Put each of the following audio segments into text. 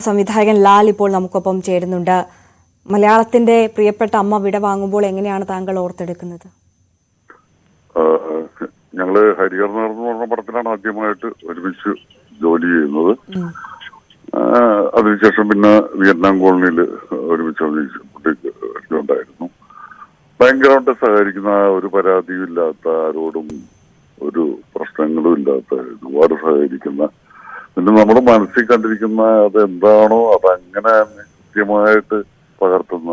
സംവിധായകൻ ലാൽ ഇപ്പോൾ നമുക്കൊപ്പം ചേരുന്നുണ്ട്. മലയാളത്തിന്റെ പ്രിയപ്പെട്ട അമ്മ വിട വാങ്ങുമ്പോൾ എങ്ങനെയാണ് താങ്കൾ ഓർത്തെടുക്കുന്നത്? ഞങ്ങള് ഹരിഹരൻ എന്ന് പറഞ്ഞ പടത്തിലാണ് ആദ്യമായിട്ട് ഒരുമിച്ച് ജോലി ചെയ്യുന്നത്. അതിനുശേഷം പിന്നെ വിയറ്റ്നാം കോളനിയിൽ ഒരുമിച്ച് ഉണ്ടായിരുന്നു. ഭയങ്കരമായിട്ട് സഹകരിക്കുന്ന, ഒരു പരാതിയും ഇല്ലാത്ത, ആരോടും ഒരു പ്രശ്നങ്ങളും ഇല്ലാത്ത, ഒരുപാട് സഹകരിക്കുന്ന, പിന്നെ നമ്മുടെ മനസ്സിൽ കണ്ടിരിക്കുന്ന അതെന്താണോ അതങ്ങനെ കൃത്യമായിട്ട് പകർത്തുന്ന,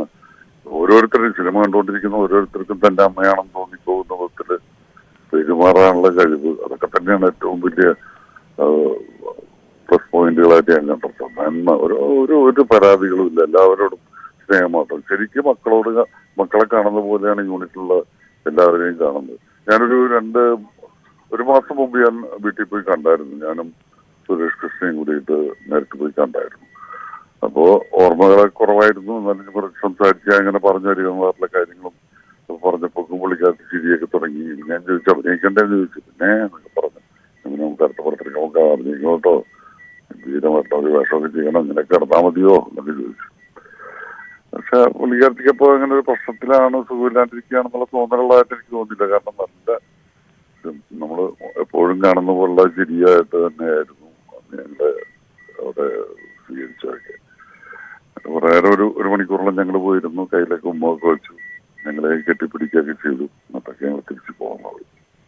ഓരോരുത്തരും സിനിമ കണ്ടുകൊണ്ടിരിക്കുന്ന ഓരോരുത്തർക്കും തന്റെ അമ്മയാണെന്ന് തോന്നിപ്പോകുന്ന വിധത്തില് പെരുമാറാനുള്ള കഴിവ്, അതൊക്കെ തന്നെയാണ് ഏറ്റവും വലിയ പ്ലസ് പോയിന്റുകളായിട്ട് ഞാൻ കണ്ടെത്തുന്നത്. നന്മ, ഒരു പരാതികളും ഇല്ല, എല്ലാവരോടും സ്നേഹം മാത്രം. ശരിക്കും മക്കളെ കാണുന്ന പോലെയാണ് യൂണിറ്റിലുള്ള എല്ലാവരെയും കാണുന്നത്. ഞാനൊരു ഒരു മാസം മുമ്പ് ഞാൻ വീട്ടിൽ പോയി കണ്ടായിരുന്നു. ഞാനും സുരേഷ് കൃഷ്ണയും കൂടിയിട്ട് നേരിട്ട് പോയി കണ്ടായിരുന്നു. അപ്പോ ഓർമ്മകളെ കുറവായിരുന്നു, എന്നാലും കുറച്ച് സംസാരിക്കാൻ അങ്ങനെ പറഞ്ഞു തരികയുള്ള കാര്യങ്ങളും പറഞ്ഞപ്പോ പുള്ളിക്കാർക്ക് ചിരിയൊക്കെ തുടങ്ങി. ഞാൻ ചോദിച്ചു അഭിനയിക്കണ്ടേന്ന് ചോദിച്ചു. പിന്നെ എന്നൊക്കെ പറഞ്ഞു, അങ്ങനെ നമുക്ക് അടുത്ത പടത്തിലേക്ക് നമുക്ക് അഭിനയിക്കണം കേട്ടോ, ധീരമായിട്ട് ഒരു വേഷമൊക്കെ ചെയ്യണം, ഇങ്ങനെയൊക്കെ കിടന്നാൽ മതിയോ എന്നൊക്കെ ചോദിച്ചു. പക്ഷെ പുള്ളിക്കാർത്തിക്കപ്പോ അങ്ങനെ ഒരു പ്രശ്നത്തിലാണ്, സുഖമില്ലാണ്ടിരിക്കുകയാണെന്നുള്ള തോന്നലുള്ളതായിട്ട് എനിക്ക് തോന്നിയില്ല. കാരണം നല്ല നമ്മള് എപ്പോഴും കാണുന്ന പോലുള്ള ശരിയായിട്ട് തന്നെയായിരുന്നു ഞങ്ങളെ അവിടെ സ്വീകരിച്ചതൊക്കെ. കുറെ നേരം ഒരു മണിക്കൂറോളം ഞങ്ങൾ പോയിരുന്നു. കയ്യിലൊക്കെ ഉമ്മൊക്കെ വെച്ചു, ഞങ്ങളെ കെട്ടിപ്പിടിക്കുകയൊക്കെ ചെയ്തു. എന്നിട്ടൊക്കെ ഞങ്ങൾ തിരിച്ചു